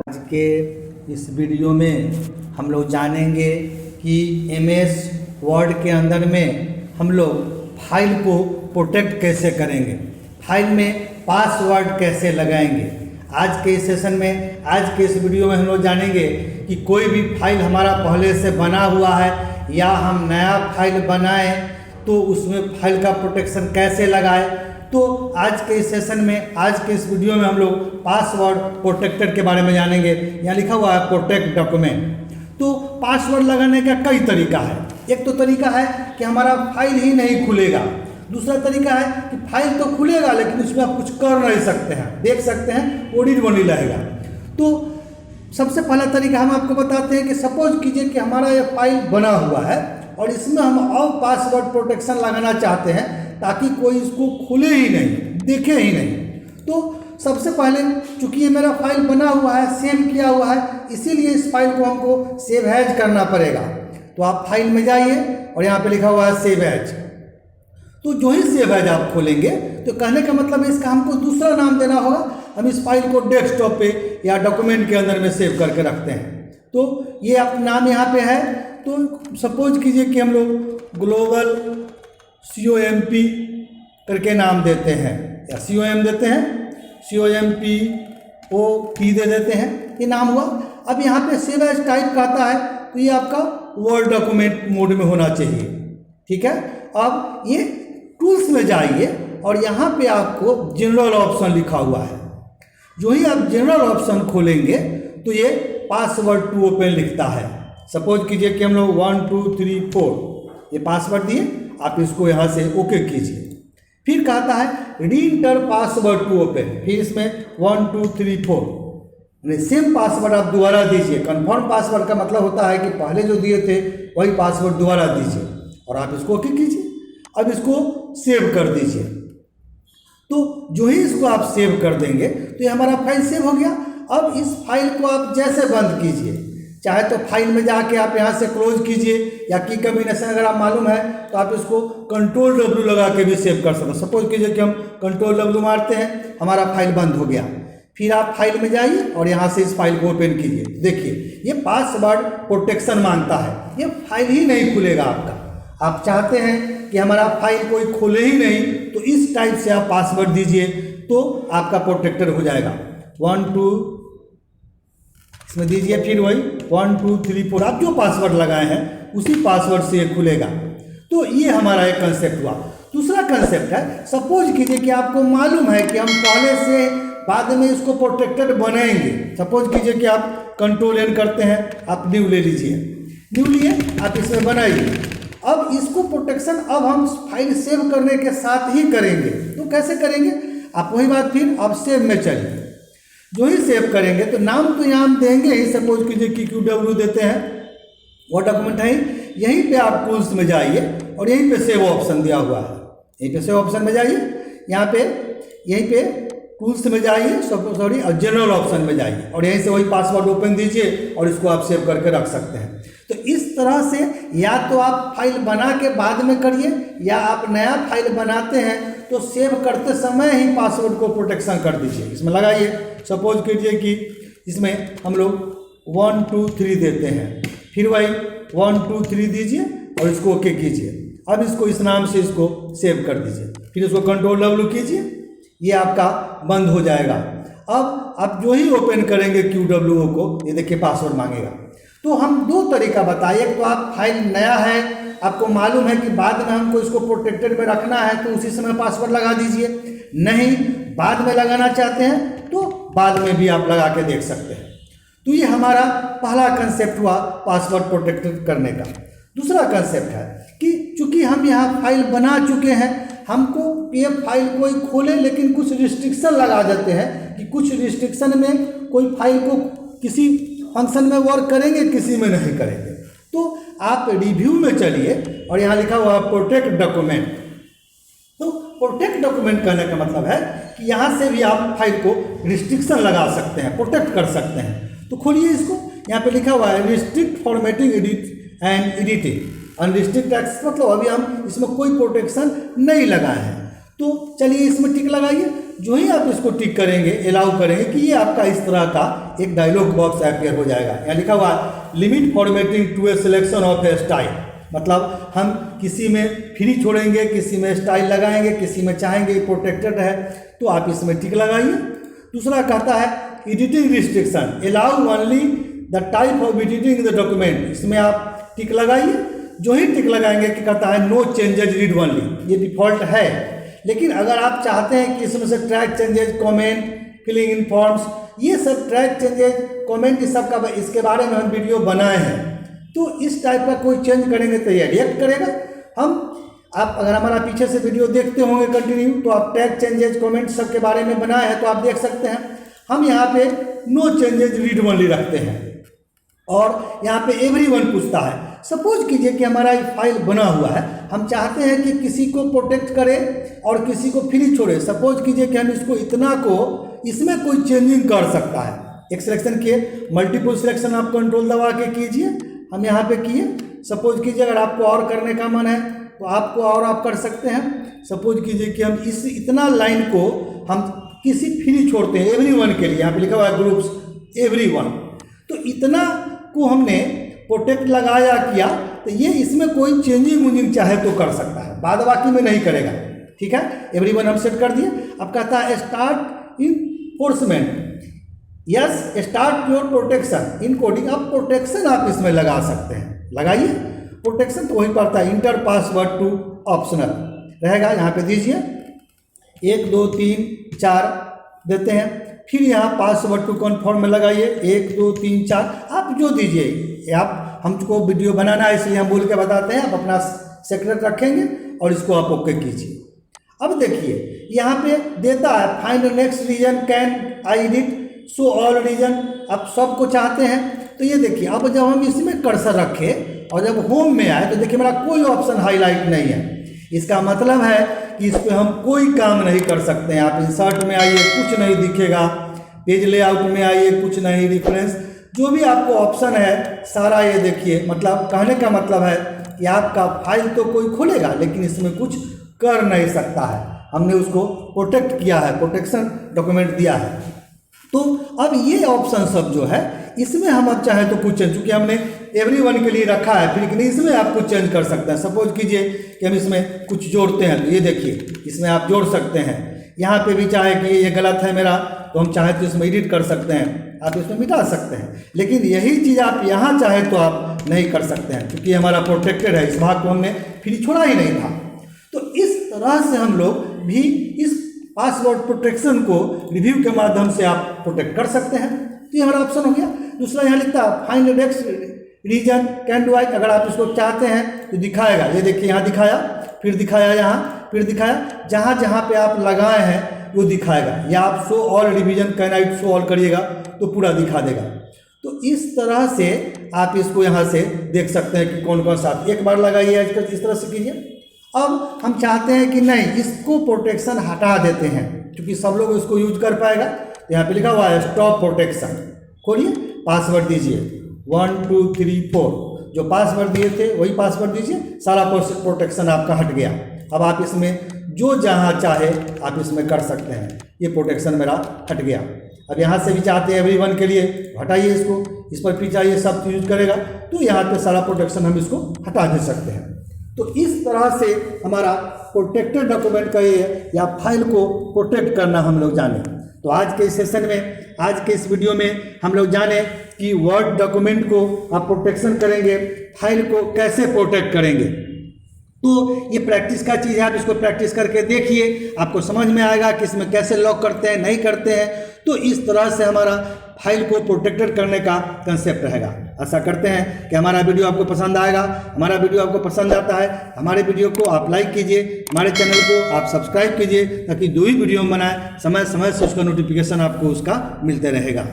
आज के इस वीडियो में हम लोग जानेंगे कि एमएस वर्ड के अंदर में हम लोग फाइल को प्रोटेक्ट कैसे करेंगे, फाइल में पासवर्ड कैसे लगाएंगे। आज के इस सेशन में, आज के इस वीडियो में हम लोग जानेंगे कि कोई भी फाइल हमारा पहले से बना हुआ है या हम नया फाइल बनाएं तो उसमें फाइल का प्रोटेक्शन कैसे लगाएं। तो आज के इस सेशन में, आज के इस वीडियो में हम लोग पासवर्ड प्रोटेक्टर के बारे में जानेंगे। यहाँ लिखा हुआ है प्रोटेक्ट डॉक्यूमेंट। तो पासवर्ड लगाने का कई तरीका है। एक तो तरीका है कि हमारा फाइल ही नहीं खुलेगा, दूसरा तरीका है कि फाइल तो खुलेगा लेकिन उसमें आप कुछ कर नहीं सकते हैं, देख सकते हैं, ओडिट बनी रहेगा। तो सबसे पहला तरीका हम आपको बताते हैं कि सपोज कीजिए कि हमारा ये फाइल बना हुआ है और इसमें हम अब पासवर्ड प्रोटेक्शन लगाना चाहते हैं ताकि कोई इसको खुले ही नहीं, देखे ही नहीं। तो सबसे पहले चूंकि ये मेरा फाइल बना हुआ है, सेव किया हुआ है, इसीलिए इस फाइल को हमको सेव एज करना पड़ेगा। तो आप फाइल में जाइए और यहाँ पे लिखा हुआ है सेव एज। तो जो ही सेव एज आप खोलेंगे तो कहने का मतलब है इसका हमको दूसरा नाम देना होगा। हम इस फाइल को डेस्कटॉप पे या डॉक्यूमेंट के अंदर में सेव करके रखते हैं। तो ये आप नाम यहाँ पे है। तो सपोज कीजिए कि हम लोग ग्लोबल COMP करके नाम देते हैं या COM देते हैं, COMPOT दे देते हैं, ये नाम हुआ। अब यहाँ पे सेव एज टाइप कहता है तो ये आपका वर्ड डॉक्यूमेंट मोड में होना चाहिए, ठीक है। अब ये टूल्स में जाइए और यहाँ पे आपको जनरल ऑप्शन लिखा हुआ है। जो ही आप जनरल ऑप्शन खोलेंगे तो ये पासवर्ड टू ओपन लिखता है। सपोज कीजिए कि हम लोग 1 2 3 4 ये पासवर्ड दिए, आप इसको यहाँ से ओके कीजिए। फिर कहता है रीइंटर पासवर्ड टू ओपन, फिर इसमें 1 2 3 4 सेम पासवर्ड आप दोबारा दीजिए। कन्फर्म पासवर्ड का मतलब होता है कि पहले जो दिए थे वही पासवर्ड दोबारा दीजिए और आप इसको ओके कीजिए। अब इसको सेव कर दीजिए। तो जो ही इसको आप सेव कर देंगे तो ये हमारा फाइल सेव हो गया। अब इस फाइल को आप जैसे बंद कीजिए, चाहे तो फाइल में जाके आप यहाँ से क्लोज कीजिए या की कम्बिनेशन अगर आप मालूम है तो आप इसको Ctrl+W लगा के भी सेव कर सकते हैं। सपोज कीजिए कि हम Ctrl+W मारते हैं, हमारा फाइल बंद हो गया। फिर आप फाइल में जाइए और यहाँ से इस फाइल को ओपन कीजिए। देखिए ये पासवर्ड प्रोटेक्शन मांगता है, ये फाइल ही नहीं खुलेगा आपका। आप चाहते हैं कि हमारा फाइल कोई खोले ही नहीं तो इस टाइप से आप पासवर्ड दीजिए तो आपका प्रोटेक्टर हो जाएगा। 1 2 इसमें दीजिए, फिर वही 1 2 3 4 आप जो पासवर्ड लगाए हैं उसी पासवर्ड से ये खुलेगा। तो ये हमारा एक कंसेप्ट हुआ। दूसरा कंसेप्ट है, सपोज कीजिए कि आपको मालूम है कि हम पहले से बाद में इसको प्रोटेक्टेड बनाएंगे। सपोज कीजिए कि आप Ctrl+N करते हैं, आप न्यू ले लीजिए, न्यू लिए आप इसमें बनाइए। अब इसको प्रोटेक्शन अब हम फाइल सेव करने के साथ ही करेंगे। तो कैसे करेंगे? आप वही बात, फिर आप सेव में चलिए। जो ही सेव करेंगे तो नाम तो यहाँ हम देंगे ही। सपोज कीजिए कि QW देते हैं, वो डॉक्यूमेंट है। यहीं पे आप टूल्स में जाइए और यहीं पे सेव ऑप्शन दिया हुआ है, यहीं पे सेव ऑप्शन में जाइए, यहाँ पे यहीं पे टूल्स में जाइए, सॉरी और जनरल ऑप्शन में जाइए और यहीं से वही पासवर्ड ओपन दीजिए और इसको आप सेव करके रख सकते हैं। तो इस तरह से या तो आप फाइल बना के बाद में करिए या आप नया फाइल बनाते हैं तो सेव करते समय ही पासवर्ड को प्रोटेक्शन कर दीजिए, इसमें लगाइए। सपोज कीजिए कि इसमें हम लोग 1 2 3 देते हैं, फिर वही 1 2 3 दीजिए और इसको ओके कीजिए। अब इसको इस नाम से इसको सेव कर दीजिए, फिर इसको Ctrl+W कीजिए, ये आपका बंद हो जाएगा। अब आप जो ही ओपन करेंगे QW को, ये देखिए पासवर्ड मांगेगा। तो हम दो तरीका बताइए। एक तो आप फाइल नया है, आपको मालूम है कि बाद में हमको इसको प्रोटेक्टेड में रखना है तो उसी समय पासवर्ड लगा दीजिए। नहीं, बाद में लगाना चाहते हैं तो बाद में भी आप लगा के देख सकते हैं। तो ये हमारा पहला कंसेप्ट हुआ पासवर्ड प्रोटेक्टेड करने का। दूसरा कंसेप्ट है कि चूंकि हम यहाँ फाइल बना चुके हैं, हमको ये फाइल कोई खोले लेकिन कुछ रिस्ट्रिक्शन लगा देते हैं कि कुछ रिस्ट्रिक्शन में कोई फाइल को किसी फंक्शन में वर्क करेंगे, किसी में नहीं करेंगे। तो आप रिव्यू में चलिए और यहाँ लिखा हुआ है प्रोटेक्ट डॉक्यूमेंट। तो प्रोटेक्ट डॉक्यूमेंट कहने का मतलब है कि यहाँ से भी आप फाइल को रिस्ट्रिक्शन लगा सकते हैं, प्रोटेक्ट कर सकते हैं। तो खोलिए इसको, यहाँ पे लिखा हुआ है restrict formatting edit and editing unrestrict access, मतलब अभी हम इसमें कोई प्रोटेक्शन नहीं लगाए हैं। तो चलिए इसमें टिक लगाइए। जो ही आप इसको टिक करेंगे, अलाउ करेंगे कि ये आपका इस तरह का एक डायलॉग बॉक्स अपीयर हो जाएगा। यहाँ लिखा हुआ है limit formatting to a selection of a style, मतलब हम किसी में फ्री छोड़ेंगे, किसी में स्टाइल लगाएंगे, किसी में चाहेंगे प्रोटेक्टेड है तो आप इसमें टिक लगाइए। दूसरा कहता है editing restriction, allow only the type of editing the document, इसमें आप टिक लगाइए। जो ही टिक लगाएंगे कि कहता है नो चेंजेज रीड ओनली, ये डिफॉल्ट है। लेकिन अगर आप चाहते हैं कि इसमें से track changes, comment, filling in forms, ये सब ट्रैक चेंजेज, कमेंट, इस सब का इसके बारे में हम वीडियो बनाए हैं, तो इस टाइप का कोई चेंज करेंगे तो ये रिएक्ट करेगा। आप अगर हमारा पीछे से वीडियो देखते होंगे कंटिन्यू, तो आप टैग चेंजेज, कमेंट सब के बारे में बनाए हैं तो आप देख सकते हैं। हम यहाँ पे नो चेंजेज रीड ओनली रखते हैं और यहाँ पे एवरीवन पूछता है। सपोज कीजिए कि हमारा एक फाइल बना हुआ है, हम चाहते हैं कि किसी को प्रोटेक्ट करें और किसी को फ्री छोड़े। सपोज कीजिए कि हम इसको इतना को इसमें कोई चेंजिंग कर सकता है। एक सिलेक्शन किए, मल्टीपल सिलेक्शन आप कंट्रोल दबा के कीजिए, हम यहाँ पे किए। सपोज कीजिए अगर आपको और करने का मन है तो आपको और आप कर सकते हैं। सपोज कीजिए कि हम इस इतना लाइन को हम किसी फ्री छोड़ते हैं एवरीवन के लिए, यहाँ पे लिखा हुआ है ग्रुप्स एवरीवन, तो इतना को हमने प्रोटेक्ट लगाया किया तो ये इसमें कोई चेंजिंग वुंजिंग चाहे तो कर सकता है, बाद बाकी में नहीं करेगा। ठीक है, एवरीवन हम सेट कर दिए। अब कहता है start enforcement, yes start your protection in coding, अब प्रोटेक्शन आप इसमें लगा सकते हैं, लगाइए प्रोटेक्शन। तो वही पड़ता है इंटर पासवर्ड टू ऑप्शनल रहेगा, यहाँ पे दीजिए 1 2 3 4 देते हैं। फिर यहाँ पासवर्ड टू कन्फर्म में लगाइए 1 2 3 4, आप जो दीजिए। आप हमको वीडियो बनाना है इसलिए हम बोल के बताते हैं, आप अपना सेक्रेट रखेंगे और इसको आप ओके कीजिए। अब देखिए यहाँ पे देता है find next region, can I edit, show all region, आप सबको चाहते हैं तो ये देखिए। अब जब हम इसमें कर्सर रखें और जब होम में आए तो देखिए मेरा कोई ऑप्शन हाईलाइट नहीं है, इसका मतलब है कि इस पर हम कोई काम नहीं कर सकते हैं। आप इंसर्ट में आइए कुछ नहीं दिखेगा, पेज लेआउट में आइए कुछ नहीं, रेफरेंस जो भी आपको ऑप्शन है सारा ये देखिए। मतलब कहने का मतलब है कि आपका फाइल तो कोई खोलेगा लेकिन इसमें कुछ कर नहीं सकता है, हमने उसको प्रोटेक्ट किया है, प्रोटेक्शन डॉक्यूमेंट दिया है। तो अब ये ऑप्शन सब जो है इसमें हम अब चाहे तो कुछ चेंज, चूँकि हमने एवरीवन के लिए रखा है, फिर लेकिन इसमें आप कुछ चेंज कर सकते हैं। सपोज कीजिए कि हम इसमें कुछ जोड़ते हैं तो ये देखिए इसमें आप जोड़ सकते हैं। यहाँ पे भी चाहे कि ये गलत है मेरा तो हम चाहे तो इसमें एडिट कर सकते हैं, आप इसमें मिटा सकते हैं। लेकिन यही चीज़ आप यहाँ चाहे तो आप नहीं कर सकते हैं क्योंकि हमारा प्रोटेक्टेड है, इस भाग को हमने फिर छोड़ा ही नहीं था। तो इस तरह से हम लोग भी इस पासवर्ड प्रोटेक्शन को रिव्यू के माध्यम से आप प्रोटेक्ट कर सकते हैं। तो ये हमारा ऑप्शन हो गया। दूसरा यहाँ लिखता है find next region, can do I, अगर आप इसको चाहते हैं तो दिखाएगा। ये देखिए यहाँ दिखाया, फिर दिखाया, यहाँ फिर दिखाया, जहाँ जहाँ पे आप लगाए हैं वो दिखाएगा। या आप show all revision can I show all करिएगा तो पूरा दिखा देगा। तो इस तरह से आप इसको यहाँ से देख सकते हैं कि कौन कौन सा। एक बार लगाइए इस तरह से कीजिए। अब हम चाहते हैं कि नहीं इसको प्रोटेक्शन हटा देते हैं क्योंकि सब लोग इसको यूज कर पाएगा। यहाँ पे लिखा हुआ है स्टॉप प्रोटेक्शन, खोलिए पासवर्ड दीजिए 1 2 3 4, जो पासवर्ड दिए थे वही पासवर्ड दीजिए, सारा प्रोटेक्शन आपका हट गया। अब आप इसमें जो जहाँ चाहे आप इसमें कर सकते हैं, ये प्रोटेक्शन मेरा हट गया। अब यहाँ से भी चाहते हैं एवरीवन के लिए, हटाइए इसको, इस पर भी चाहिए सब यूज करेगा तो यहाँ पे सारा प्रोटेक्शन हम इसको हटा दे सकते हैं। तो इस तरह से हमारा प्रोटेक्टेड डॉक्यूमेंट का ये या फाइल को प्रोटेक्ट करना हम लोग जाने। तो आज के इस सेशन में, आज के इस वीडियो में हम लोग जाने कि वर्ड डॉक्यूमेंट को आप प्रोटेक्शन करेंगे, फाइल को कैसे प्रोटेक्ट करेंगे। तो ये प्रैक्टिस का चीज़ है, आप इसको प्रैक्टिस करके देखिए, आपको समझ में आएगा कि इसमें कैसे लॉक करते हैं, नहीं करते हैं। तो इस तरह से हमारा फाइल को प्रोटेक्टेड करने का कंसेप्ट रहेगा। आशा करते हैं कि हमारा वीडियो आपको पसंद आएगा। हमारा वीडियो आपको पसंद आता है, हमारे वीडियो को आप लाइक कीजिए, हमारे चैनल को आप सब्सक्राइब कीजिए ताकि जो भी वीडियो हम बनाए समय समय से उसका नोटिफिकेशन आपको उसका मिलते रहेगा।